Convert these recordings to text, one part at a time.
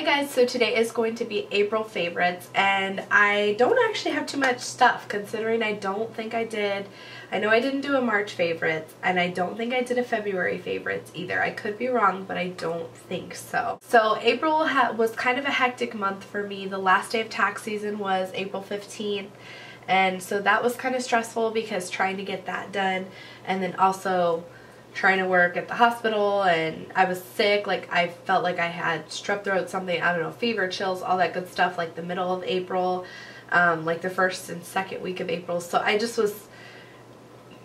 Hey guys, so today is going to be April favorites, and I don't actually have too much stuff considering I don't think I did. I know I didn't do a March favorites, and I don't think I did a February favorites either. I could be wrong, but I don't think so. So April was kind of a hectic month for me. The last day of tax season was April 15th. And so that was kind of stressful because trying to get that done, and then also trying to work at the hospital, and I was sick. Like, I felt like I had strep throat, something, I don't know, fever, chills, all that good stuff, like the middle of April, like the first and second week of April. So I just was,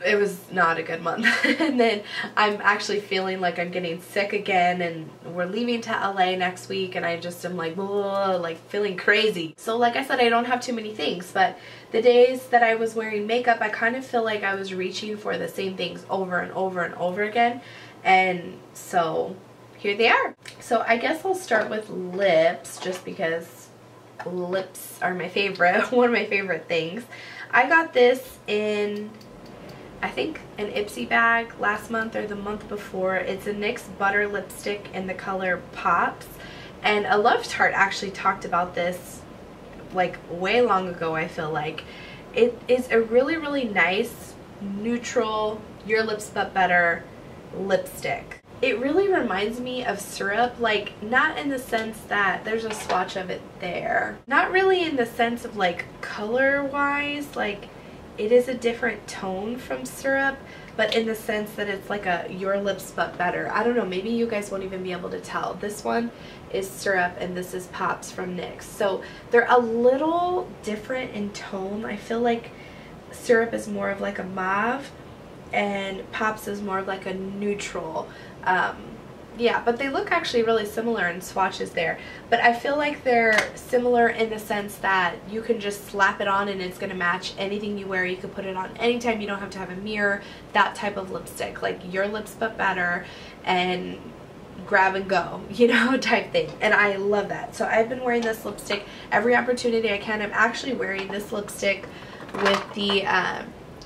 it was not a good month. And then I'm actually feeling like I'm getting sick again, and we're leaving to LA next week, and I just am like, blah, like feeling crazy. So like I said, I don't have too many things, but the days that I was wearing makeup, I kind of feel like I was reaching for the same things over and over and over again. And so here they are. So I guess I'll start with lips, just because lips are my favorite, one of my favorite things. I got this in, I think, an Ipsy bag last month or the month before. It's a NYX Butter lipstick in the color Pops. And a Love Tart actually talked about this like way long ago, I feel like. It is a really, really nice, neutral, your lips but better lipstick. It really reminds me of Syrup, like not in the sense that there's a swatch of it there. Not really in the sense of like color wise, like it is a different tone from Syrup, but in the sense that it's like a your lips but better. I don't know, maybe you guys won't even be able to tell. This one is Syrup and this is Pops from NYX. So they're a little different in tone. I feel like Syrup is more of like a mauve and Pops is more of like a neutral. Yeah, but they look actually really similar in swatches there. But I feel like they're similar in the sense that you can just slap it on and it's going to match anything you wear. You could put it on anytime. You don't have to have a mirror. That type of lipstick. Like your lips but better and grab and go, you know, type thing. And I love that. So I've been wearing this lipstick every opportunity I can. I'm actually wearing this lipstick with the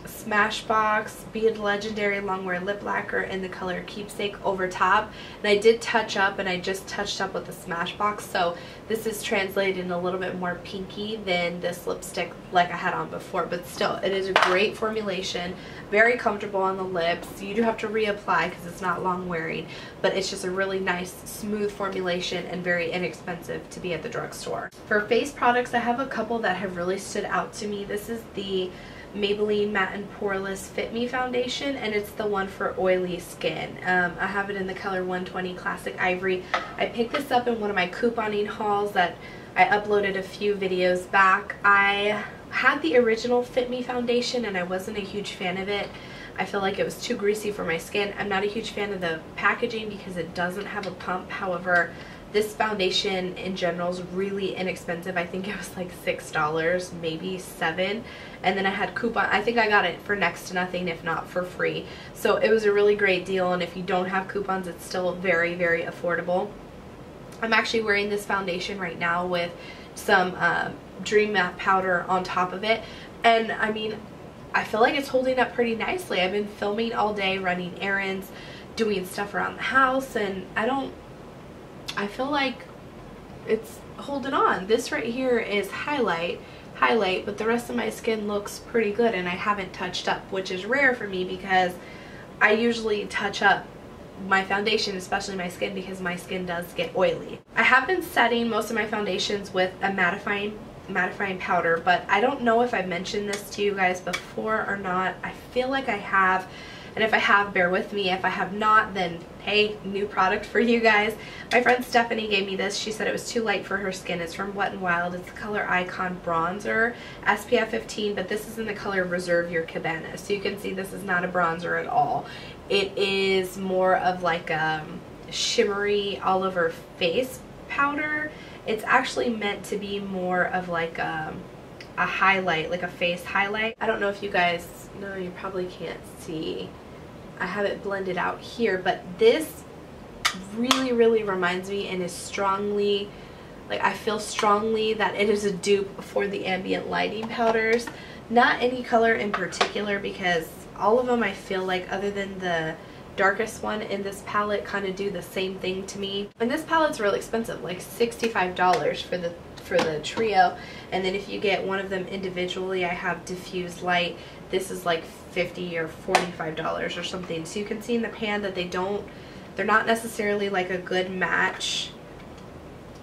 Smashbox Be It Legendary Longwear Lip Lacquer in the color Keepsake over top. And I did touch up, and I just touched up with the Smashbox, so this is translated in a little bit more pinky than this lipstick like I had on before. But still, it is a great formulation, very comfortable on the lips. You do have to reapply because it's not long wearing, but it's just a really nice smooth formulation and very inexpensive to be at the drugstore. For face products, I have a couple that have really stood out to me. This is the Maybelline Matte and Poreless Fit Me foundation, and it's the one for oily skin. I have it in the color 120 Classic Ivory. I picked this up in one of my couponing hauls that I uploaded a few videos back. I had the original Fit Me foundation and I wasn't a huge fan of it. I feel like it was too greasy for my skin. I'm not a huge fan of the packaging because it doesn't have a pump. However, this foundation in general is really inexpensive. I think it was like $6, maybe $7. And then I had coupon. I think I got it for next to nothing, if not for free. So it was a really great deal, and if you don't have coupons, it's still very, very affordable. I'm actually wearing this foundation right now with some Dream Matte powder on top of it. And I mean, I feel like it's holding up pretty nicely. I've been filming all day, running errands, doing stuff around the house, and I feel like it's holding on. This right here is highlight, but the rest of my skin looks pretty good, and I haven't touched up, which is rare for me because I usually touch up my foundation, especially my skin, because my skin does get oily. I have been setting most of my foundations with a mattifying powder, but I don't know if I've mentioned this to you guys before or not. I feel like I have. And if I have, bear with me. If I have not, then hey, new product for you guys. My friend Stephanie gave me this. She said it was too light for her skin. It's from Wet n Wild. It's the color Icon Bronzer, SPF 15, but this is in the color Reserve Your Cabana. So you can see this is not a bronzer at all. It is more of like a shimmery all over face powder. It's actually meant to be more of like a highlight, like a face highlight. I don't know if you guys know, you probably can't see. I have it blended out here, but this really, really reminds me and is strongly, like I feel strongly that it is a dupe for the ambient lighting powders. Not any color in particular, because all of them I feel like, other than the darkest one in this palette kind of do the same thing to me. And this palette's really expensive, like $65 for the trio. And then if you get one of them individually, I have diffused light, this is like $50 or $45 or something. So you can see in the pan that they're not necessarily like a good match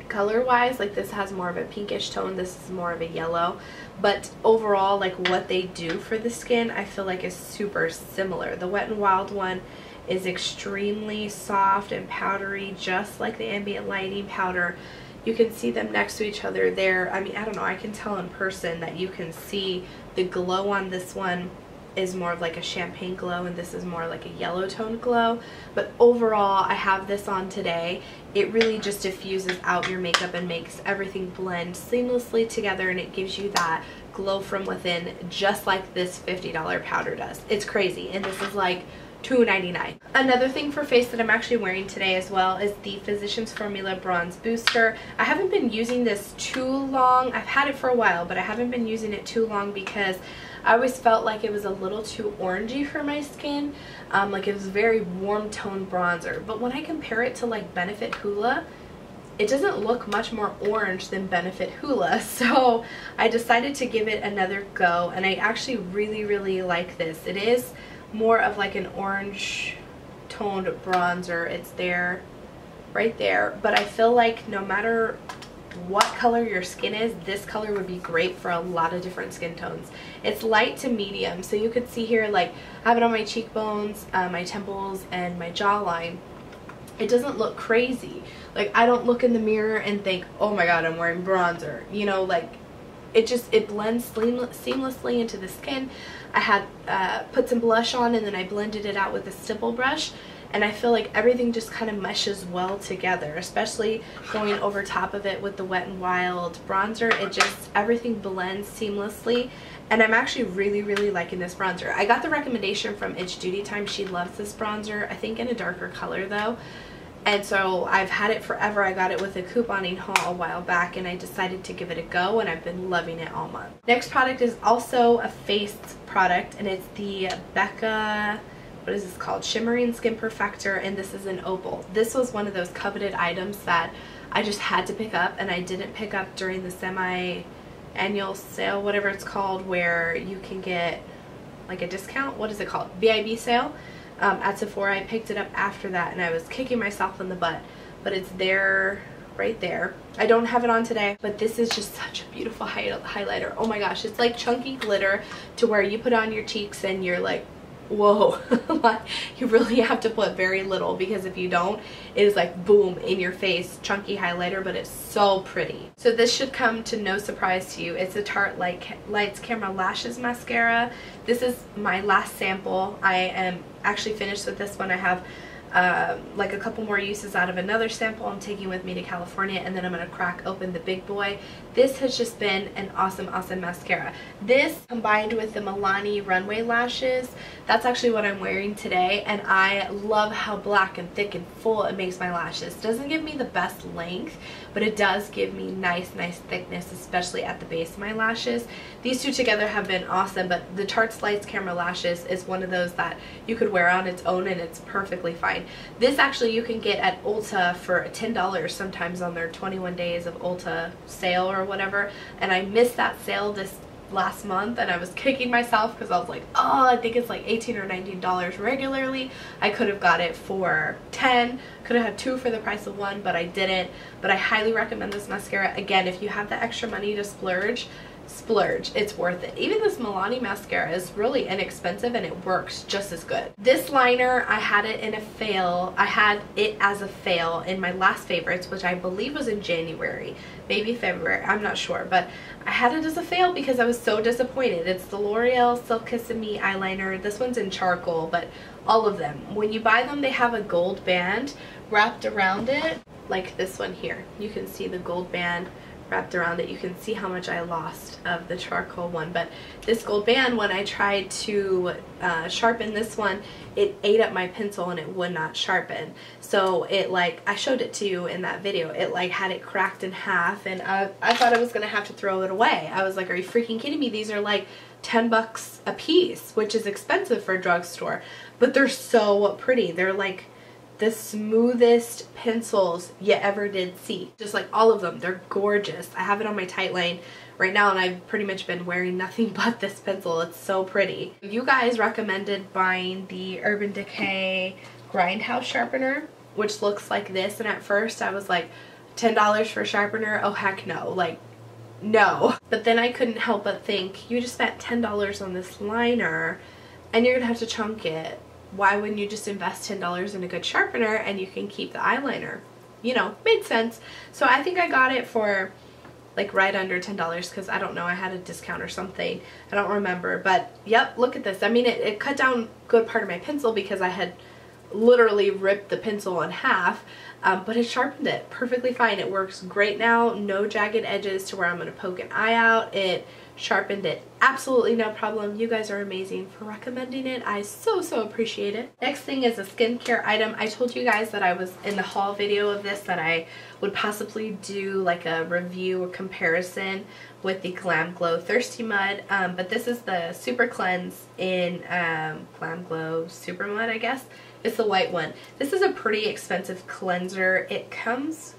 color wise. Like this has more of a pinkish tone, this is more of a yellow, but overall like what they do for the skin I feel like is super similar. The Wet n Wild one is extremely soft and powdery, just like the ambient lighting powder. You can see them next to each other there. I mean, I don't know, I can tell in person that you can see the glow on this one is more of like a champagne glow and this is more like a yellow toned glow. But overall, I have this on today. It really just diffuses out your makeup and makes everything blend seamlessly together, and it gives you that glow from within just like this $50 powder does. It's crazy, and this is like $2.99. Another thing for face that I'm actually wearing today as well is the Physicians Formula Bronze Booster. I haven't been using this too long. I've had it for a while, but I haven't been using it too long because I always felt like it was a little too orangey for my skin. Like it was very warm toned bronzer. But when I compare it to like Benefit Hoola, it doesn't look much more orange than Benefit Hoola. So I decided to give it another go, and I actually really like this. It is more of like an orange toned bronzer. It's there, right there. But I feel like no matter what color your skin is, this color would be great for a lot of different skin tones. It's light to medium, so you could see here, like I have it on my cheekbones, my temples, and my jawline. It doesn't look crazy. Like I don't look in the mirror and think, oh my god, I'm wearing bronzer. You know, like it blends seamlessly into the skin. I had put some blush on and then I blended it out with a stipple brush, and I feel like everything just kind of meshes well together, especially going over top of it with the Wet n Wild bronzer. It just, everything blends seamlessly, and I'm actually really liking this bronzer. I got the recommendation from Itch Duty Time. She loves this bronzer, I think in a darker color though. And so I've had it forever. I got it with a couponing haul a while back, and I decided to give it a go, and I've been loving it all month. Next product is also a face product, and it's the Becca, what is this called? Shimmering Skin Perfector, and this is an opal. This was one of those coveted items that I just had to pick up, and I didn't pick up during the semi-annual sale, whatever it's called, where you can get like a discount. What is it called? VIB sale. At Sephora. I picked it up after that, and I was kicking myself in the butt, but it's there, right there. I don't have it on today, but this is just such a beautiful highlighter. Oh my gosh, it's like chunky glitter to where you put on your cheeks and you're like, whoa. Like, you really have to put very little, because if you don't, it is like boom in your face, chunky highlighter, but it's so pretty. So this should come to no surprise to you. It's a Tarte Lights Camera Lashes mascara. This is my last sample. I am actually finished with this one. I have like a couple more uses out of another sample I'm taking with me to California, and then I'm going to crack open the big boy. This has just been an awesome mascara. This combined with the Milani Runway lashes, that's actually what I'm wearing today, and I love how black and thick and full it makes my lashes. It doesn't give me the best length, but it does give me nice thickness, especially at the base of my lashes. These two together have been awesome, but the Tarte Lights Camera Lashes is one of those that you could wear on its own and it's perfectly fine. This actually you can get at Ulta for $10 sometimes on their 21 days of Ulta sale or whatever, and I missed that sale this last month, and I was kicking myself because I was like, oh, I think it's like $18 or $19 regularly. I could have got it for $10, could have had two for the price of one, but I didn't. But I highly recommend this mascara. Again, if you have the extra money to splurge, it's worth it. Even this Milani mascara is really inexpensive and it works just as good. This liner, I had it in a fail. I had it as a fail in my last favorites, which I believe was in January, maybe February, I'm not sure, but I had it as a fail because I was so disappointed. It's the L'Oreal Silk Kiss Me eyeliner. This one's in charcoal, but all of them, when you buy them, they have a gold band wrapped around it, like this one here. You can see the gold band wrapped around it. You can see how much I lost of the charcoal one, but this gold band, when I tried to sharpen this one, it ate up my pencil and it would not sharpen. So it, like, I showed it to you in that video, it like had it cracked in half, and I thought I was gonna have to throw it away. I was like, are you freaking kidding me? These are like $10 a piece, which is expensive for a drugstore. but they're so pretty. They're like the smoothest pencils you ever did see. Just like all of them, they're gorgeous. I have it on my tight line right now and I've pretty much been wearing nothing but this pencil. It's so pretty. You guys recommended buying the Urban Decay Grindhouse sharpener, which looks like this, and at first I was like, $10 for a sharpener? Oh heck no, like no. But then I couldn't help but think, you just spent $10 on this liner and you're gonna have to chunk it. Why wouldn't you just invest $10 in a good sharpener and you can keep the eyeliner? You know, made sense. So I think I got it for like right under $10 because I don't know, I had a discount or something. I don't remember, but yep, look at this. I mean, it cut down a good part of my pencil because I had literally ripped the pencil in half, but it sharpened it perfectly fine. It works great now. No jagged edges to where I'm going to poke an eye out. It sharpened it absolutely no problem. You guys are amazing for recommending it. I so appreciate it. Next thing is a skincare item. I told you guys that I was in the haul video of this that I would possibly do like a review or comparison with the Glam Glow Thirsty Mud, but this is the Super Cleanse in Glam Glow Super Mud, I guess. It's the white one. This is a pretty expensive cleanser. It comes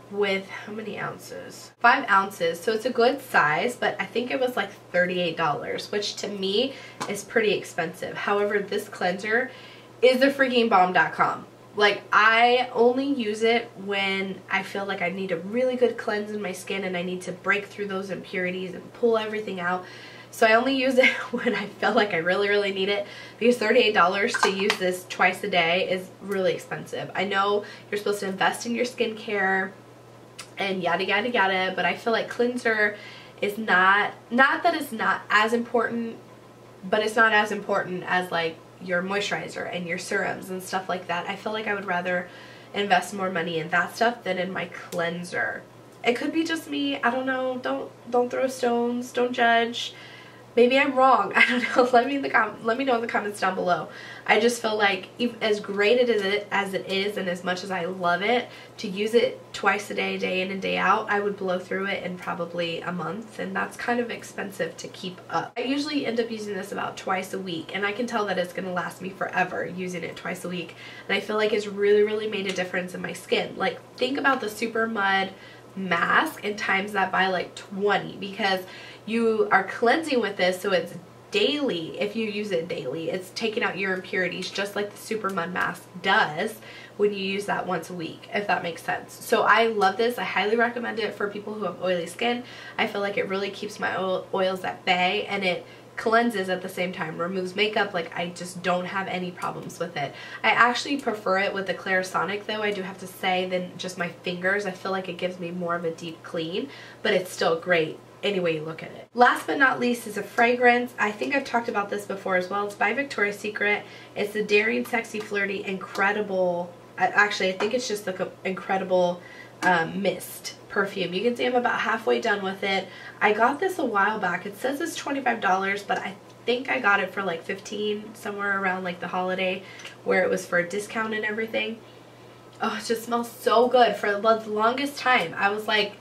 with how many ounces? 5 ounces, so it's a good size, but I think it was like $38, which to me is pretty expensive. However, this cleanser is the freaking bomb.com. Like, I only use it when I feel like I need a really good cleanse in my skin and I need to break through those impurities and pull everything out. So I only use it when I feel like I really need it, because $38 to use this twice a day is really expensive. I know you're supposed to invest in your skincare and yada yada yada, but I feel like cleanser is not that it's not as important, but it's not as important as like your moisturizer and your serums and stuff like that. I feel like I would rather invest more money in that stuff than in my cleanser. It could be just me, I don't know. Don't throw stones, don't judge. Maybe I'm wrong. I don't know. Let me know in the comments down below. I just feel like as great as it is and as much as I love it, to use it twice a day, day in and day out, I would blow through it in probably a month, and that's kind of expensive to keep up. I usually end up using this about twice a week, and I can tell that it's going to last me forever using it twice a week, and I feel like it's really made a difference in my skin. Like, think about the Super Mud mask and times that by like 20, because you are cleansing with this, so it's daily. If you use it daily, it's taking out your impurities just like the Super Mud mask does when you use that once a week, if that makes sense. So I love this. I highly recommend it for people who have oily skin. I feel like it really keeps my oils at bay, and it cleanses at the same time, removes makeup. Like, I just don't have any problems with it. I actually prefer it with the Clarisonic though, I do have to say, than just my fingers. I feel like it gives me more of a deep clean, but it's still great any way you look at it. Last but not least is a fragrance. I think I've talked about this before as well. It's by Victoria's Secret. It's the Daring, Sexy, Flirty, Incredible. Actually, I think it's just the Incredible Mist perfume. You can see I'm about halfway done with it. I got this a while back. It says it's $25, but I think I got it for like $15, somewhere around like the holiday, where it was for a discount and everything. Oh, it just smells so good. For the longest time, I was like,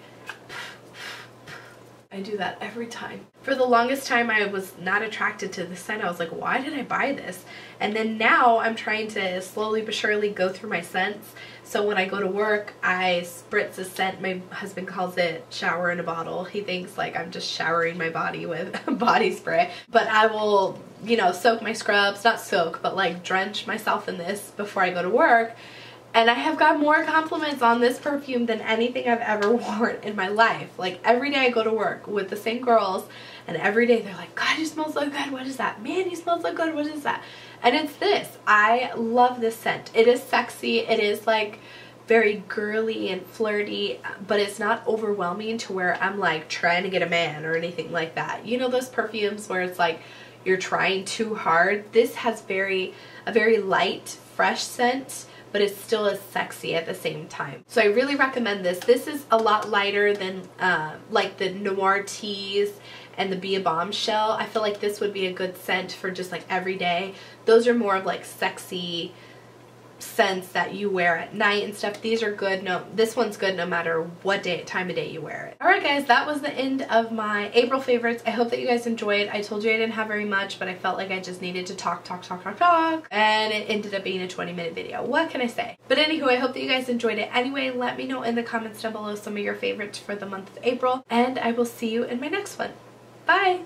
I do that every time. For the longest time, I was not attracted to the scent. I was like, why did I buy this? And then now I'm trying to slowly but surely go through my scents. So when I go to work, I spritz a scent. My husband calls it shower in a bottle. He thinks like I'm just showering my body with body spray. But I will, you know, soak my scrubs, not soak, but like drench myself in this before I go to work. And I have got more compliments on this perfume than anything I've ever worn in my life. Like, every day I go to work with the same girls, and every day they're like, God, you smell so good. What is that? Man, you smell so good. What is that? And it's this. I love this scent. It is sexy. It is like very girly and flirty, but it's not overwhelming to where I'm like trying to get a man or anything like that. You know those perfumes where it's like you're trying too hard? This has a very light, fresh scent, but it still is sexy at the same time. So I really recommend this. This is a lot lighter than like the Noir Teas and the Be a Bombshell. I feel like this would be a good scent for just like every day. Those are more of like sexy, scents that you wear at night and stuff. These are good. No, this one's good no matter what time of day you wear it. Alright guys, that was the end of my April favorites. I hope that you guys enjoyed. I told you I didn't have very much, but I felt like I just needed to talk, and it ended up being a 20-minute video. What can I say? But anywho, I hope that you guys enjoyed it anyway. Let me know in the comments down below some of your favorites for the month of April, and I will see you in my next one. Bye!